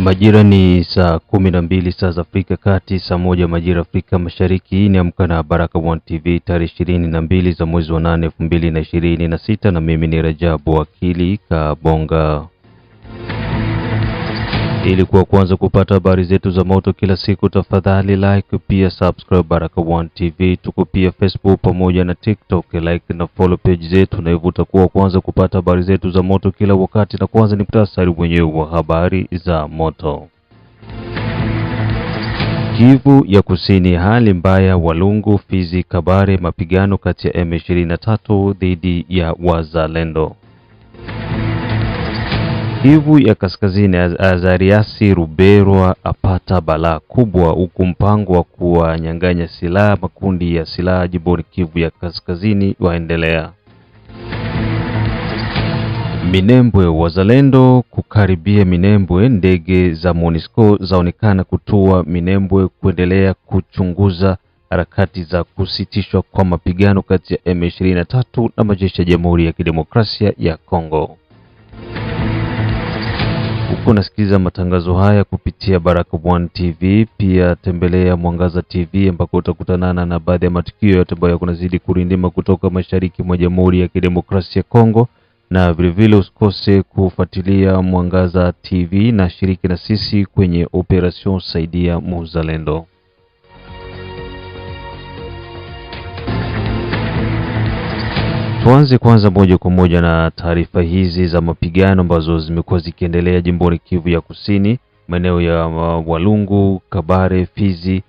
Majira ni saa 12 saa za Afrika Kati, saa 1 majira Afrika Mashariki. Ni Amka na Baraka1 TV tarehe 22 za mwezi wa 8 2026, na mimi ni Rajabu Wakili Kabonga. Ili kwanza kupata habari zetu za moto kila siku, tafadhali like pia subscribe Baraka1 TV. Tuko pia Facebook pamoja na TikTok, like na follow page zetu, na hivyo utakuwa kwanza kupata habari zetu za moto kila wakati. Na kwanza ni muhtasari mwenyewe wa habari za moto. Kivu ya Kusini, hali mbaya Walungu, Fizi, Kabare, mapigano kati ya M23 dhidi ya Wazalendo. Kivu ya Kaskazini, Azariasi Ruberwa apata balaa kubwa, huku mpango wa kuwanyang'anya silaha makundi ya silaha jimboni Kivu ya Kaskazini waendelea. Minembwe, Wazalendo kukaribia Minembwe, ndege za MONUSCO zaonekana kutua Minembwe kuendelea kuchunguza harakati za kusitishwa kwa mapigano kati ya M23 na majeshi ya Jamhuri ya Kidemokrasia ya Kongo. Unasikiliza matangazo haya kupitia Baraka1 TV, pia tembelea Mwangaza TV ambako utakutana na baadhi ya matukio yote ambayo kunazidi kurindima kutoka mashariki mwa Jamhuri ya Kidemokrasia ya Kongo, na vile usikose kufuatilia Mwangaza TV na shiriki na sisi kwenye operation Saidia Muzalendo. Tuanze kwanza moja kwa moja na taarifa hizi za mapigano ambazo zimekuwa zikiendelea jimboni Kivu ya Kusini, maeneo ya Walungu, Kabare, Fizi,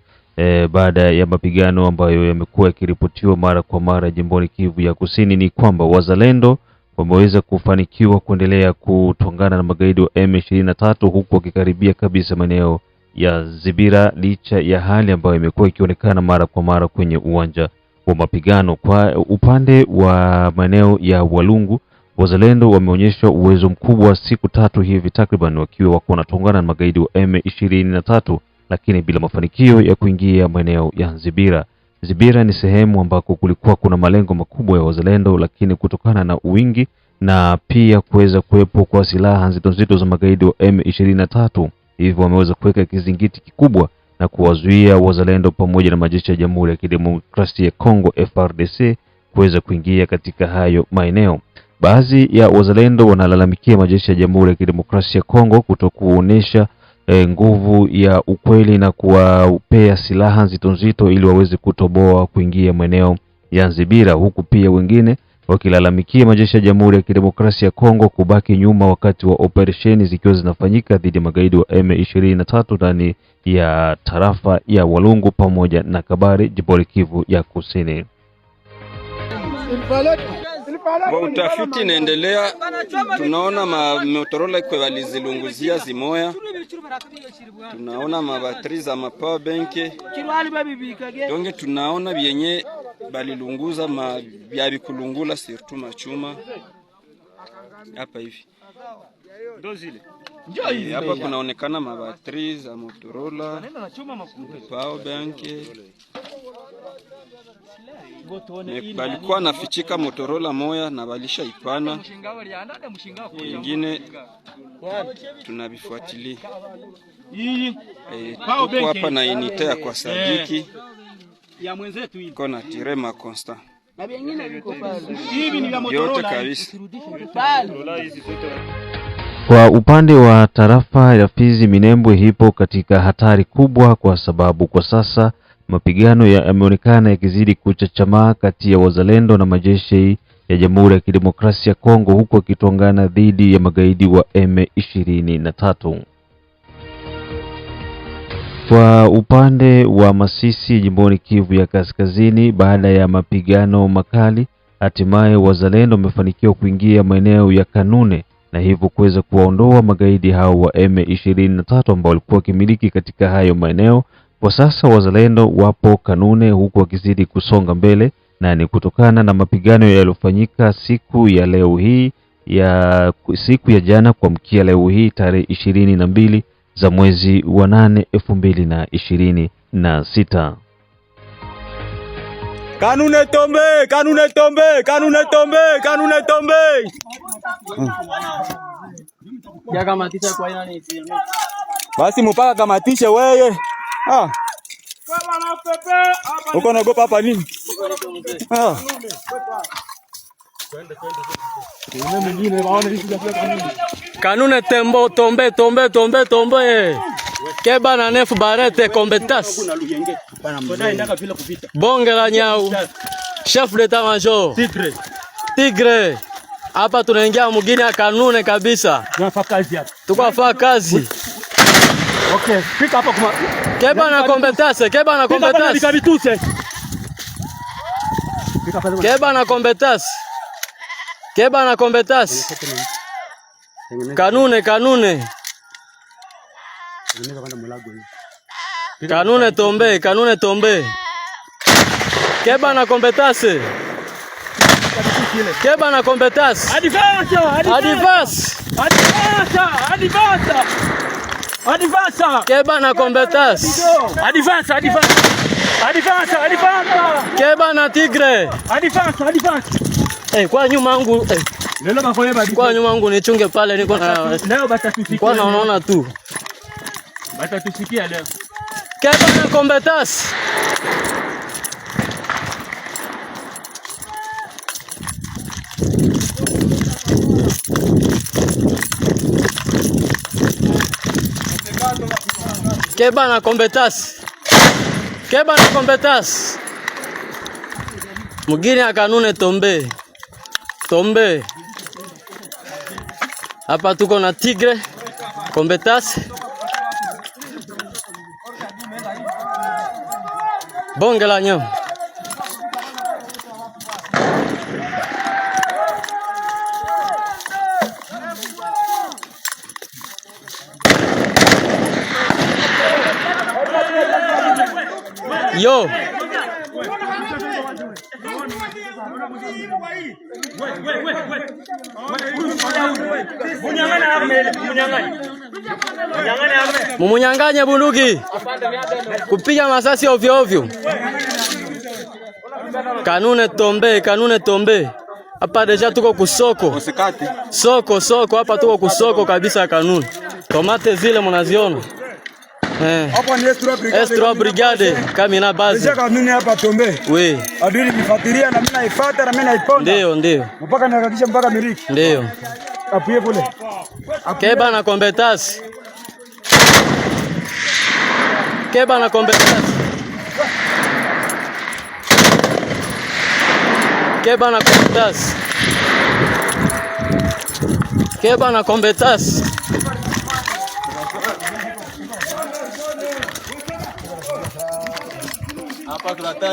baada ya mapigano ambayo yamekuwa yakiripotiwa mara kwa mara jimboni Kivu ya Kusini. Ni kwamba Wazalendo wameweza kufanikiwa kuendelea kutongana na magaidi wa M23 huku wakikaribia kabisa maeneo ya Zibira, licha ya hali ambayo imekuwa ikionekana mara kwa mara kwenye uwanja wa mapigano. Kwa upande wa maeneo ya Walungu, Wazalendo wameonyesha uwezo mkubwa siku tatu hivi takriban wakiwa wako wanatongana na magaidi wa M23, lakini bila mafanikio ya kuingia maeneo ya Zibira. Zibira ni sehemu ambako kulikuwa kuna malengo makubwa ya Wazalendo, lakini kutokana na uwingi na pia kuweza kuwepo kwa silaha nzito za magaidi wa M23, hivyo wameweza kuweka kizingiti kikubwa na kuwazuia Wazalendo pamoja na majeshi ya Jamhuri ya Kidemokrasia ya Kongo FARDC kuweza kuingia katika hayo maeneo. Baadhi ya Wazalendo wanalalamikia majeshi ya Jamhuri ya Kidemokrasia ya Kongo kutokuonesha nguvu ya ukweli na kuwapea silaha nzito ili waweze kutoboa kuingia maeneo ya Zibira, huku pia wengine wakilalamikia majeshi ya Jamhuri ya Kidemokrasia ya Kongo kubaki nyuma wakati wa operesheni zikiwa zinafanyika dhidi ya magaidi wa M23 ndani ya tarafa ya Walungu pamoja na Kabare, jimboni Kivu ya Kusini. Utafiti inaendelea, tunaona Motorola kwa walizilunguzia zimoya, tunaona mabatri za power bank, donge tunaona vyenye balilunguza vya bikulungula surtout machuma hapa hivi. Hapa kunaonekana mabatri za Motorola, power bank. Balikuwa nafichika Motorola moya na balisha ipana, wengine tunabifuatilia. Tuko hapa na inite ya kwa Sadiki ya mwenzetu hii kona Tirema Constant yote kabisa. Kwa upande wa tarafa ya Fizi, Minembwe hipo katika hatari kubwa kwa sababu kwa sasa mapigano yameonekana yakizidi kuchachamaa kati ya Wazalendo na majeshi ya Jamhuri ya Kidemokrasia ya Kongo, huko wakitongana dhidi ya magaidi wa M23. Kwa upande wa Masisi, jimboni Kivu ya Kaskazini, baada ya mapigano makali, hatimaye Wazalendo wamefanikiwa kuingia maeneo ya Kanune na hivyo kuweza kuwaondoa magaidi hao wa M23 ambao walikuwa wakimiliki katika hayo maeneo. Kwa sasa Wazalendo wapo Kanune huku wakizidi kusonga mbele, na ni kutokana na mapigano yaliyofanyika siku ya jana kuamkia leo hii tarehe 22 za mwezi wa 8 2026. Kanune tombe, Kanune tombe, Kanune tombe, Kanune tombe. Ya kama tisa kwa ina ni Basi mpaka kamatishe wewe. Uko naogopa hapa nini? Kanune tembo tombe. Keba na nefu barete kombetas. Bonge la nyau. Chef d'etat major. Tigre. Hapa tunaingia mugini ya Kanune kabisa. Tukafanya kazi. Okay, fika hapa kuma. Keba na kombetas. Kanune. Kanune tombe. Keba na kompetase. Advance. Keba na kompetase. Keba na tigre. Kwa nyuma yangu. Kwa nyuma yangu nichunge pale niko na. Leo batatusikia. Kwa naona tu. Batatusikia leo. Keba na kompetase. Keba na kompetase. Mugini ya Kanune tombe. Hapa tuko na tigre kompetase. Bonge la nyau. Yo. Mumunyanganye bunduki. Kupiga masasi ovyo. Kanune tombe. Hapa deja tuko kusoko. Soko hapa tuko kusoko kabisa Kanune. Tomate zile mnaziona. Hapa ni S3 brigade Kamina base. Deja Kanune hapa tombe. Oui. Adui nifuatilia na mimi naifuata na mimi naiponda. Ndio. Mpaka nihakikisha mpaka miliki. Ndio. Apie kule. Keba na kompetase. Keba na kompetase.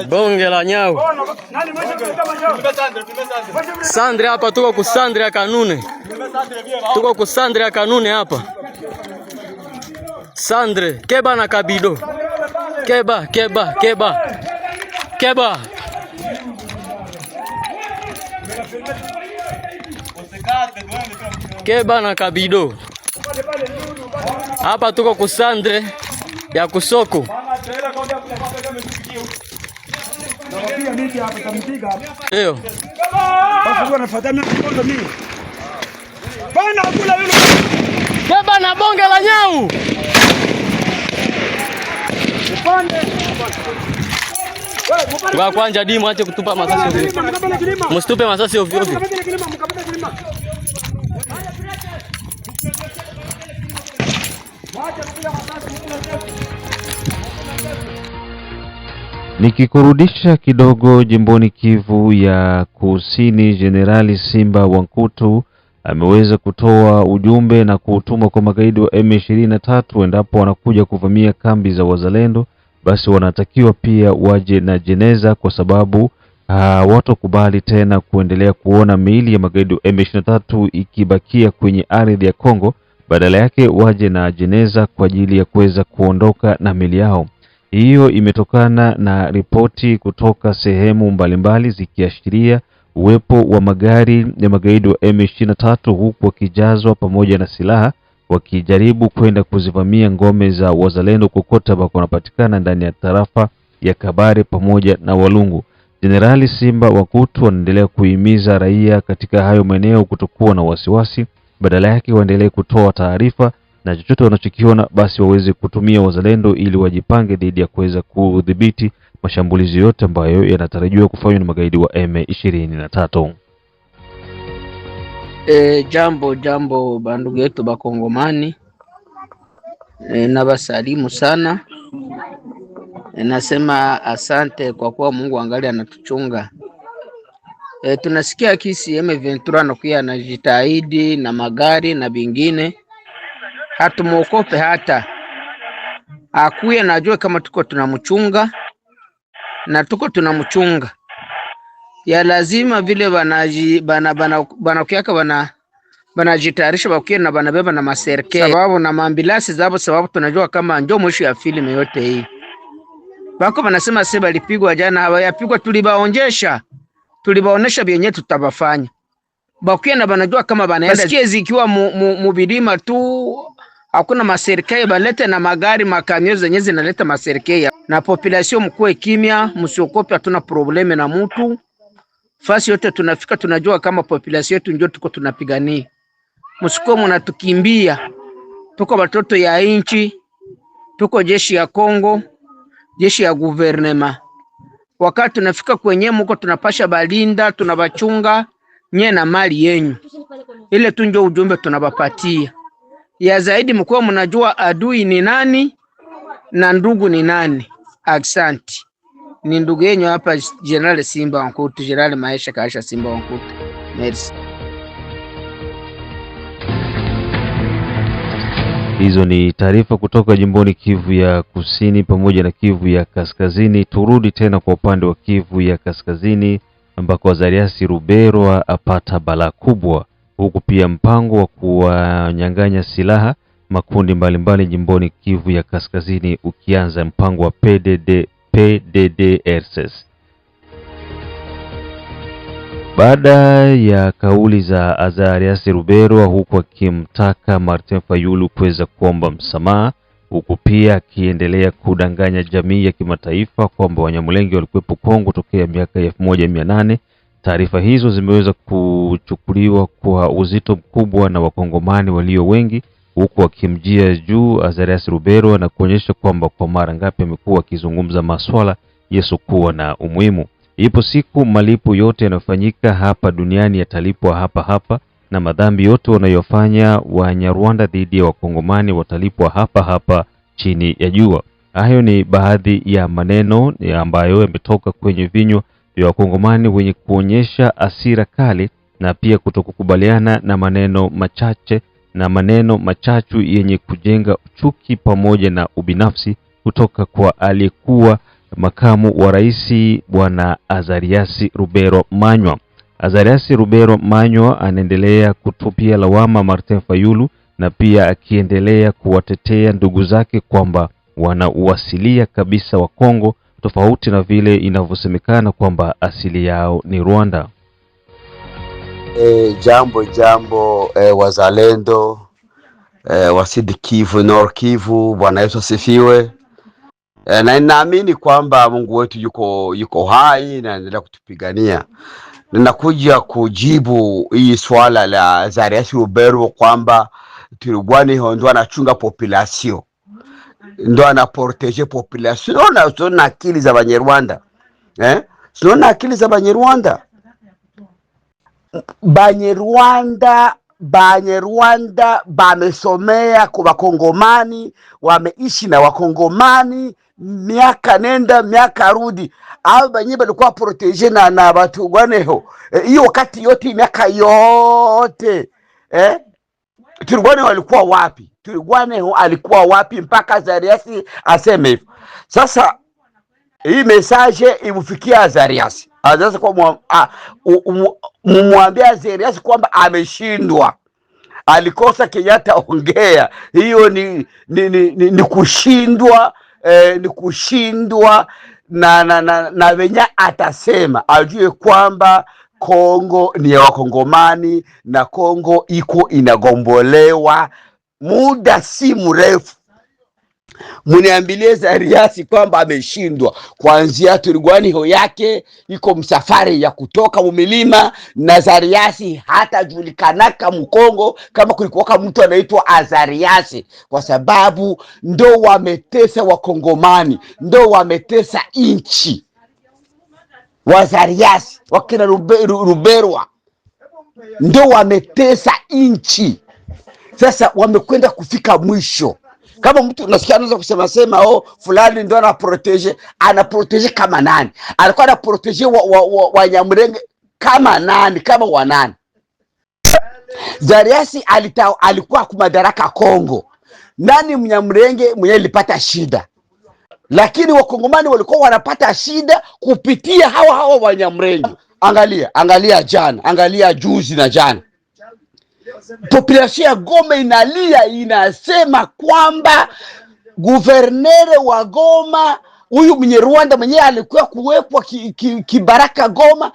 Bonge la nyau. Sandre hapa tuko kusandre ya Kanune. Hapa. Sandre, keba na kabido. Keba. Keba na kabido. Hapa tuko kusandre ya kusoko. Ndio. Keba na bonge la nyau. Kwa kwanja dimu ache kutupa masasi ovyo. Msitupe masasi ovyo. Nikikurudisha kidogo jimboni Kivu ya Kusini, Jenerali Simba Wankutu ameweza kutoa ujumbe na kuutuma kwa magaidi wa M23 endapo wanakuja kuvamia kambi za wazalendo, basi wanatakiwa pia waje na jeneza, kwa sababu hawatokubali tena kuendelea kuona miili ya magaidi wa M23 ikibakia kwenye ardhi ya Kongo. Badala yake waje na jeneza kwa ajili ya kuweza kuondoka na miili yao. Hiyo imetokana na ripoti kutoka sehemu mbalimbali zikiashiria uwepo wa magari ya magaidi wa M23 huku wakijazwa pamoja na silaha wakijaribu kwenda kuzivamia ngome za wazalendo kokota ambako wanapatikana ndani ya tarafa ya Kabare pamoja na Walungu. Jenerali Simba Wankutu anaendelea kuhimiza raia katika hayo maeneo kutokuwa na wasiwasi, badala yake waendelee kutoa taarifa na chochote wanachokiona basi waweze kutumia wazalendo ili wajipange dhidi ya kuweza kudhibiti mashambulizi yote ambayo yanatarajiwa kufanywa na magaidi wa M23. Jambo bandugu yetu bakongomani, na basalimu sana. Nasema asante kwa kuwa Mungu angali anatuchunga. Tunasikia kisi M23 anakuya anajitahidi na magari na bingine, hatumuokope hata akuye, najua kama tuko tunamchunga na tuko tunamchunga ya lazima vile banajitayarisha bakuye na banabeba na maserke sababu na maambilasi zabo, sababu tunajua kama ndio mwisho ya filmu yote hii. Bako banasema sasa balipigwa jana, hawayapigwa, tulibaonesha byenye tutabafanya. Bakuye na banajua kama banaenda basikie zikiwa mubilima tu, hakuna maserke balete na magari makamio zenye zinaleta maserke na population. Mkuwe kimya, msiokope, hatuna probleme na mtu. Fasi yote tunafika tunajua kama population yetu ndio tuko tunapigania. Msiko mnatukimbia. Tuko watoto ya inchi, tuko jeshi ya Kongo, jeshi ya guvernema. Wakati tunafika kwenye mko tunapasha balinda, tunabachunga nye na mali yenyu. Ile tu ndio ujumbe tunabapatia. Ya zaidi mkuwa mnajua adui ni nani na ndugu ni nani. Aksanti. Ni ndugu yenyu hapa General Simba Wankutu, General Maisha Kaisha Simba Wankutu. Merci. Hizo ni taarifa kutoka jimboni Kivu ya Kusini pamoja na Kivu ya Kaskazini. Turudi tena kwa upande wa Kivu ya Kaskazini ambako Azarias Ruberwa apata balaa kubwa, huku pia mpango wa kuwanyang'anya silaha makundi mbalimbali jimboni Kivu ya Kaskazini ukianza, mpango wa PDDRCS. Baada ya kauli za Azarias Ruberwa huku akimtaka Martin Fayulu kuweza kuomba msamaha, huku pia akiendelea kudanganya jamii ya kimataifa kwamba Wanyamulenge walikuwepo Kongo tokea miaka 1800. Taarifa hizo zimeweza kuchukuliwa kwa uzito mkubwa na Wakongomani walio wengi, huku akimjia juu Azarias Ruberwa na kuonyesha kwamba kwa mara ngapi amekuwa akizungumza masuala yasiokuwa na umuhimu. Ipo siku malipo yote yanayofanyika hapa duniani yatalipwa hapa hapa, na madhambi yote wanayofanya Wanyarwanda dhidi ya Wakongomani watalipwa hapa hapa chini ya jua. Hayo ni baadhi ya maneno ambayo yametoka kwenye vinywa vya Wakongomani wenye kuonyesha hasira kali na pia kutokukubaliana na maneno machache na maneno machachu yenye kujenga chuki pamoja na ubinafsi kutoka kwa aliyekuwa makamu wa rais Bwana Azarias Ruberwa Manywa. Azarias Ruberwa Manywa anaendelea kutupia lawama Martin Fayulu na pia akiendelea kuwatetea ndugu zake kwamba wana uasilia kabisa wa Kongo, tofauti na vile inavyosemekana kwamba asili yao ni Rwanda. Jambo wazalendo wa Sud Kivu, Nord Kivu, Bwana Yesu asifiwe. Na ninaamini kwamba Mungu wetu yuko hai na anaendelea kutupigania. Ninakuja kujibu hii swala la Azarias Ruberwa kwamba Turugwani ndo anachunga population, ndo anaproteger population. Unaona akili za Banyarwanda, unaona akili za Banyarwanda. Banyarwanda bamesomea kwa Wakongomani, wameishi na Wakongomani miaka nenda miaka rudi. Au banye balikuwa protege na watu gwaneho hiyo wakati yote miaka yote. Turugwane walikuwa wapi? Turugwaneho alikuwa wapi mpaka Azarias aseme hivyo? Sasa hii message imufikia Azarias. Azarias kwa mumwambia Azarias kwamba ameshindwa. Alikosa Kenyatta ongea. Hiyo ni kushindwa, ni kushindwa na wenye atasema ajue kwamba Kongo ni ya Wakongomani na Kongo iko inagombolewa muda si mrefu. Muniambilie Zariasi kwamba ameshindwa. Kuanzia Turigwaniho yake iko msafari ya kutoka mumilima, na Zariasi hata julikanaka Mkongo kama kulikuwa mtu anaitwa Azariasi, kwa sababu ndo wametesa Wakongomani, ndo wametesa inchi. Wazariasi wakina Ruberwa ndo wametesa inchi. Sasa wamekwenda kufika mwisho. Kama mtu nasikia anaweza kusema fulani ndo anaprotege kama nani? Alikuwa anaprotege wa Nyamurenge kama nani? Kama wanani? Zariasi alikuwa kumadaraka Kongo. Nani Mnyamurenge mwenye alipata shida? Lakini Wakongomani walikuwa wanapata shida kupitia hawa wa Nyamurenge. Angalia jana, angalia juzi na jana. Population ya Goma inalia, inasema kwamba guvernere wa Goma, huyu mwenye Rwanda mwenye alikuwa kuwekwa kibaraka Goma,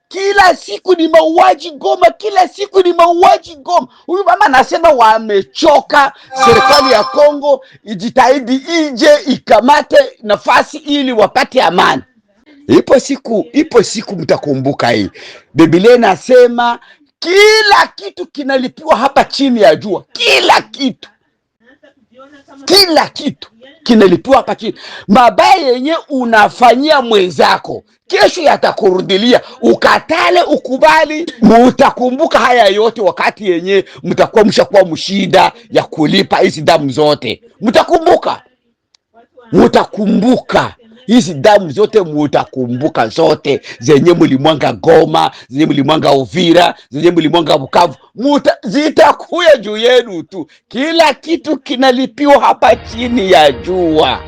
kila siku ni mauaji Goma, kila siku ni mauaji Goma. Huyu mama anasema wamechoka, serikali ya Kongo ijitahidi ije ikamate nafasi ili wapate amani. Ipo siku mtakumbuka hii. Biblia inasema kila kitu kinalipiwa hapa chini ya jua. Kila kitu kinalipiwa hapa chini. Mabaya yenye unafanyia mwenzako kesho yatakurudilia, ukatale ukubali. Mutakumbuka haya yote wakati yenye mtakuwa mshakuwa mshida ya kulipa hizi damu zote. Mutakumbuka hizi damu zote, mutakumbuka zote zenye mlimwanga Goma, zenye mlimwanga Uvira, zenye mlimwanga Bukavu, zitakuya juu yenu tu. Kila kitu kinalipiwa hapa chini ya jua.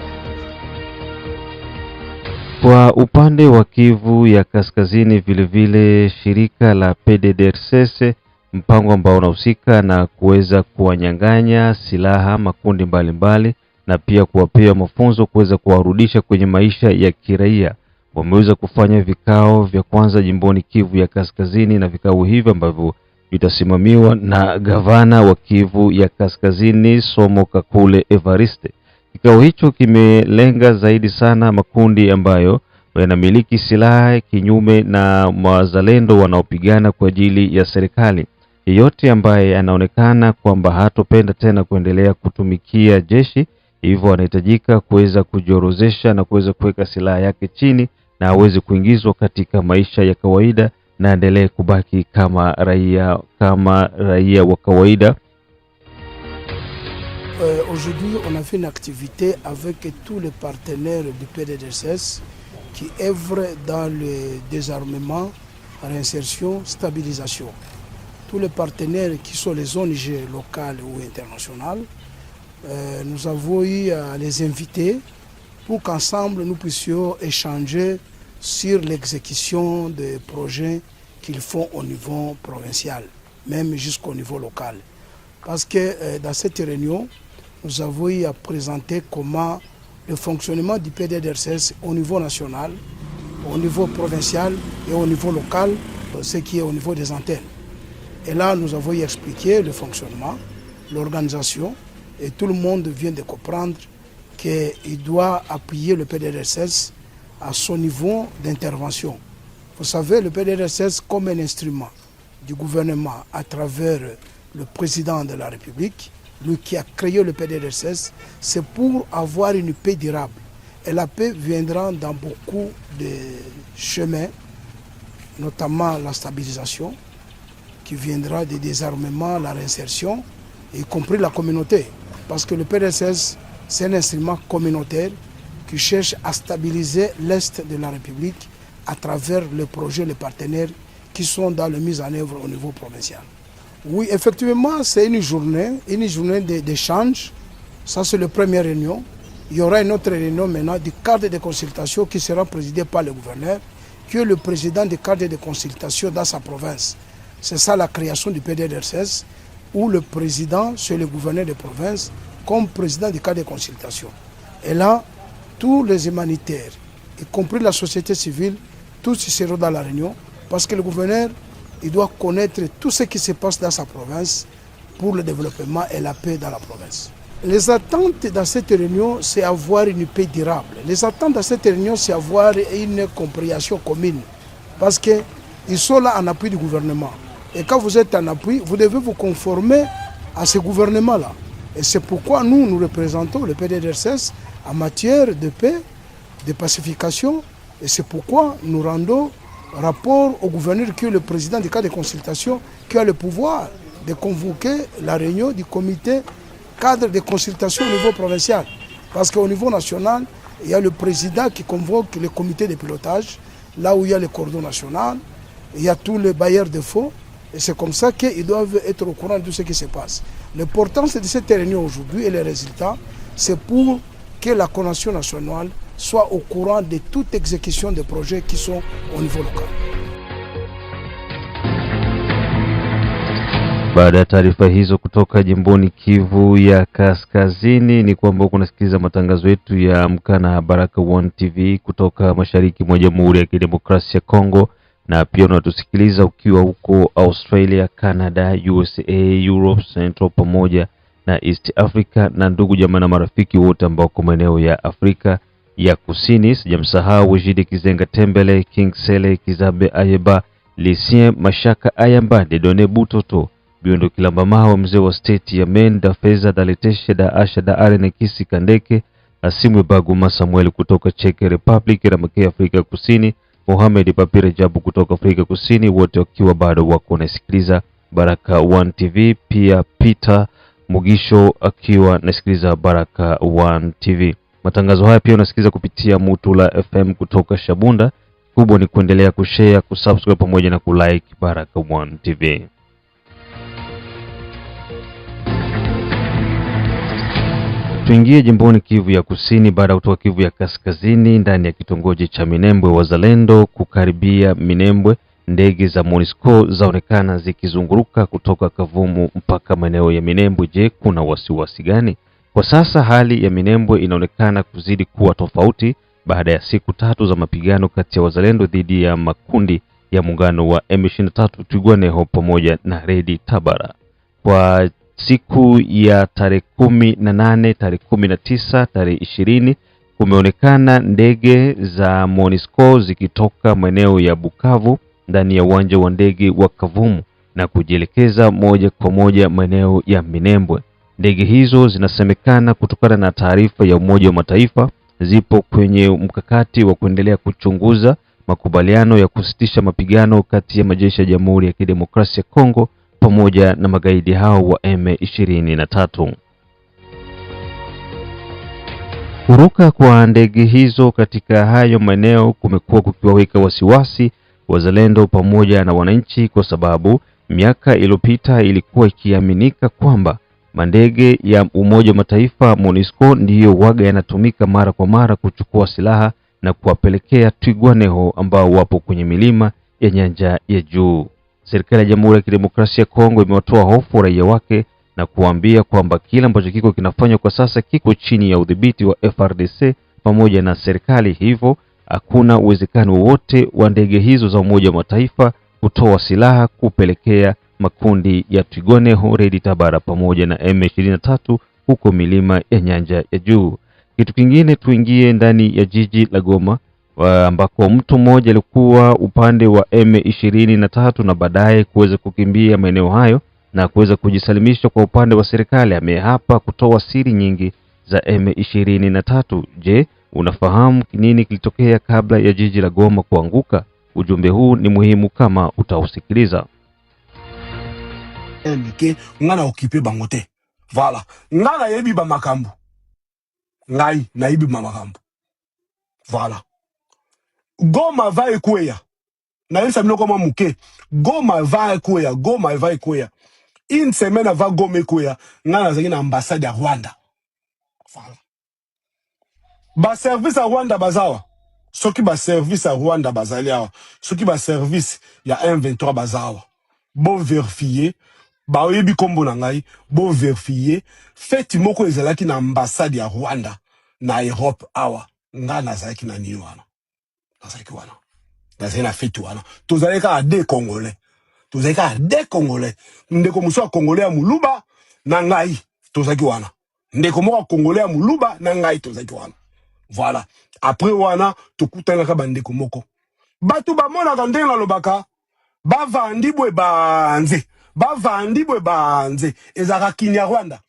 Kwa upande wa Kivu ya Kaskazini vile shirika la PDDRCS, mpango ambao unahusika na kuweza kuwanyang'anya silaha makundi mbalimbali na pia kuwapea mafunzo kuweza kuwarudisha kwenye maisha ya kiraia, wameweza kufanya vikao vya kwanza jimboni Kivu ya Kaskazini, na vikao hivi ambavyo vitasimamiwa na gavana wa Kivu ya Kaskazini Somo Kakule Evariste. Kikao hicho kimelenga zaidi sana makundi ambayo yanamiliki silaha kinyume na wazalendo wanaopigana kwa ajili ya serikali. Yeyote ambaye anaonekana kwamba hatopenda tena kuendelea kutumikia jeshi, hivyo anahitajika kuweza kujiorozesha na kuweza kuweka silaha yake chini na aweze kuingizwa katika maisha ya kawaida na endelee kubaki kama raia wa kawaida. Aujourd'hui, on a fait une activité avec tous les partenaires du PDDRCS qui œuvrent dans le désarmement, réinsertion, stabilisation. Tous les partenaires qui sont les ONG locales ou internationales, nous avons eu à les inviter pour qu'ensemble nous puissions échanger sur l'exécution des projets qu'ils font au niveau provincial, même jusqu'au niveau local. Parce que dans cette réunion, nous avons eu à présenter comment le fonctionnement du PDDRCS au niveau national, au niveau provincial et au niveau local, ce qui est au niveau des antennes. Et là, nous avons eu expliqué le fonctionnement, l'organisation, et tout le monde vient de comprendre qu'il doit appuyer le PDDRCS à son niveau d'intervention. Vous savez, le PDDRCS comme un instrument du gouvernement à travers le président de la République, lui qui a créé le PDDRCS, c'est pour avoir une paix durable. Et la paix viendra dans beaucoup de chemins, notamment la stabilisation, qui viendra des désarmements, la réinsertion, y compris la communauté. Parce que le PDDRCS, c'est un instrument communautaire qui cherche à stabiliser l'Est de la République à travers les projets, les partenaires qui sont dans la mise en œuvre au niveau provincial. Oui, effectivement, c'est une journée d'échange. Ça, c'est la première réunion. Il y aura une autre réunion maintenant du cadre de consultation qui sera présidé par le gouverneur, qui est le président du cadre de consultation dans sa province. C'est ça la création du PDDRCS, où le président, c'est le gouverneur de province, comme président du cadre de consultation. Et là, tous les humanitaires, y compris la société civile, tous seront dans la réunion, parce que le gouverneur, il doit connaître tout ce qui se passe dans sa province pour le développement et la paix dans la province. Les attentes dans cette réunion, c'est avoir une paix durable. Les attentes dans cette réunion, c'est avoir une compréhension commune. Parce qu'ils sont là en appui du gouvernement. Et quand vous êtes en appui, vous devez vous conformer à ce gouvernement-là. Et c'est pourquoi nous représentons le PDDRCS en matière de paix, de pacification. Et c'est pourquoi nous rendons rapport au gouverneur qui est le président du cadre de consultation, qui a le pouvoir de convoquer la réunion du comité cadre de consultation au niveau provincial. Parce qu'au niveau national, il y a le président qui convoque le comité de pilotage, là où il y a le cordon national, il y a tous les bailleurs de fonds, et c'est comme ça qu'ils doivent être au courant de tout ce qui se passe. L'importance de cette réunion aujourd'hui et les résultats, c'est pour que la coordination nationale soit au courant de toute exécution des projets qui sont au niveau local. Baada ya taarifa hizo kutoka jimboni Kivu ya Kaskazini, ni kwamba kunasikiliza matangazo yetu ya Amka na Baraka One TV kutoka mashariki mwa Jamhuri ya Kidemokrasia ya Kongo, na pia unatusikiliza ukiwa huko Australia, Canada, USA, Europe, Central pamoja na East Africa, na ndugu jamaa na marafiki wote ambao kwa maeneo ya Afrika ya Kusini. Sijamsahau Wejide Kizenga Tembele, King Sele, Kizabe Ayeba, Lucien Mashaka Ayamba, Dedone Butoto, Biondo Kilamba Mawa, mzee wa state ya Maine, da Feza, da Leteshe, da Asha, da Arene Kisi Kandeke, Asimwe Baguma Samuel kutoka Czech Republic, Ramake Afrika Kusini, Mohamed Papire Jabu kutoka Afrika Kusini, wote wakiwa bado wako nasikiliza Baraka One TV. Pia Peter Mugisho akiwa nasikiliza Baraka One TV. Matangazo haya pia unasikiliza kupitia Mutula FM kutoka Shabunda. Kubwa ni kuendelea kushare, kusubscribe pamoja na kulike Baraka One TV. Tuingie jimboni Kivu ya Kusini baada kutoka Kivu ya Kaskazini. Ndani ya kitongoji cha Minembwe, wazalendo kukaribia Minembwe, ndege za MONUSCO zaonekana zikizunguruka kutoka Kavumu mpaka maeneo ya Minembwe. Je, kuna wasiwasi gani? Kwa sasa hali ya Minembwe inaonekana kuzidi kuwa tofauti baada ya siku 3 za mapigano kati ya wazalendo dhidi ya makundi ya muungano wa M23 Twirwaneho pamoja na Redi Tabara. Kwa siku ya tarehe 18, tarehe 19, tarehe 20 kumeonekana ndege za MONUSCO zikitoka maeneo ya Bukavu ndani ya uwanja wa ndege wa Kavumu na kujielekeza moja kwa moja maeneo ya Minembwe. Ndege hizo zinasemekana kutokana na taarifa ya Umoja wa Mataifa zipo kwenye mkakati wa kuendelea kuchunguza makubaliano ya kusitisha mapigano kati ya majeshi ya Jamhuri ya Kidemokrasia ya Kongo pamoja na magaidi hao wa M23. Kuruka kwa ndege hizo katika hayo maeneo kumekuwa kukiwaweka wasiwasi wazalendo pamoja na wananchi, kwa sababu miaka iliyopita ilikuwa ikiaminika kwamba mandege ya Umoja wa Mataifa MONUSCO ndiyo waga yanatumika mara kwa mara kuchukua silaha na kuwapelekea Twirwaneho ambao wapo kwenye milima ya Nyanja ya Juu. Serikali ya Jamhuri ya Kidemokrasia ya Kongo imewatoa hofu raia wake na kuambia kwamba kila ambacho kiko kinafanywa kwa sasa kiko chini ya udhibiti wa FRDC pamoja na serikali, hivyo hakuna uwezekano wowote wa ndege hizo za Umoja wa Mataifa kutoa silaha kupelekea makundi ya Twirwaneho, Redi Tabara pamoja na M23 huko milima ya Nyanja ya Juu. Kitu kingine, tuingie ndani ya jiji la Goma ambako mtu mmoja alikuwa upande wa M23 na baadaye kuweza kukimbia maeneo hayo na kuweza kujisalimisha kwa upande wa serikali. Amehapa kutoa siri nyingi za M23. Je, unafahamu nini kilitokea kabla ya jiji la Goma kuanguka? Ujumbe huu ni muhimu kama utausikiliza. Ke ngana okipe bangote. Voilà. Ngana yebi ba makambu. Ngai na yebi ba makambu. Voilà. Goma va ekweya. Na yesa minoko ma muke. Goma va ekweya, Goma va ekweya. Une semaine avant Goma ekweya, ngana zaki na ambassade ya Rwanda. Voilà. Ba service à Rwanda bazawa. Soki ba service à Rwanda bazali awa. Soki ba service ya M23 bazawa. Bon vérifier. Ba oyebi kombo na ngai, bon vérifier. Feti moko ezalaki na ambassade ya Rwanda na Europe awa. Nga nazalaki na ni wana. Nazalaki wana. Nazalaki na feti wana. Tozalaki a des Congolais. Tozalaki a des Congolais. Ndeko muso a Congolais ya muluba na ngai. Tozalaki wana. ndeko moko congolais ya muluba na ngai tozaki wana. Voilà. Après wana tokutana bandeko moko. Batu bamonaka ndenge nalobaka bavandi bwe banze. Bavandi bwe banze ezaka Kinyarwanda.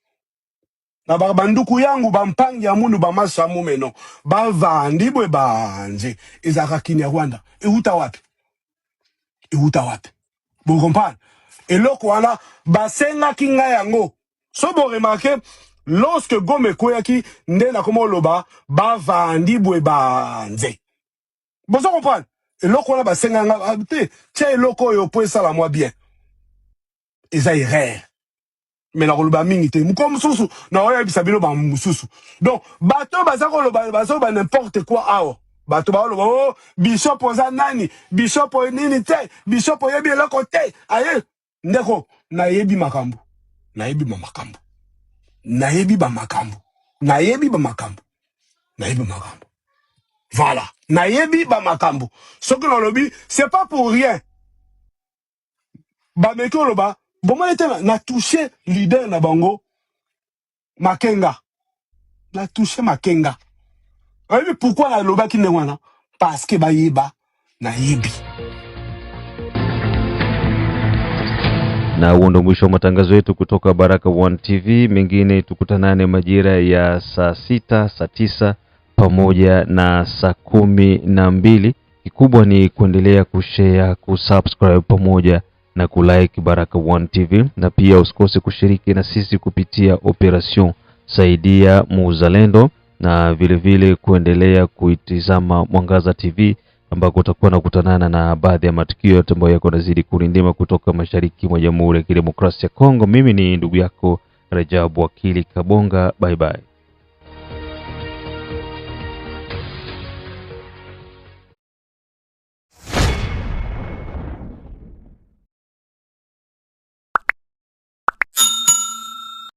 Na banduku yangu bampangi ya mundu bamasamu meno. Bavandi bwe banze ezaka Kinyarwanda. Euta wapi? Euta wapi? Vous comprenez? Eloko wana basenga kinga yango. So bo remarquer lorsque Gome Koyaki nde na komo loba bavandi bwe banze. Vous comprenez? Eloko wana basenga nga te tia eloko yo po esala moi bien. Eza erreur. Mais na koloba mingi te muko mususu na oya bisabino ba mususu. Donc bato bazako loba bazo ba n'importe quoi awo. Bato ba loba oh bishop oza nani bishop nini te bishop yebi eloko te aye ndeko na yebi makambo na yebi makambo na yebi ba makambo na yebi ba makambo na yebi makambo voilà na yebi ba makambo ce que l'on lobby c'est pas pour rien ba meko loba bon moi était na touché leader na bango Makenga na touché Makenga. Oui, pourquoi la loba ki wana? Parce que ba yeba na yebi. Na huo ndo mwisho wa matangazo yetu kutoka Baraka One TV. Mengine tukutanane majira ya saa 6, saa 9 pamoja na saa 12. Kikubwa ni kuendelea kushare, kusubscribe pamoja na kulike Baraka One TV, na pia usikose kushiriki na sisi kupitia operation Saidia Muzalendo, na vile vile kuendelea kuitizama Mwangaza TV ambako utakuwa nakutanana na baadhi ya matukio yote ambayo yako nazidi kurindima kutoka mashariki mwa Jamhuri ya Kidemokrasia ya Kongo. Mimi ni ndugu yako Rajabu Wakili Kabonga. Bye bye.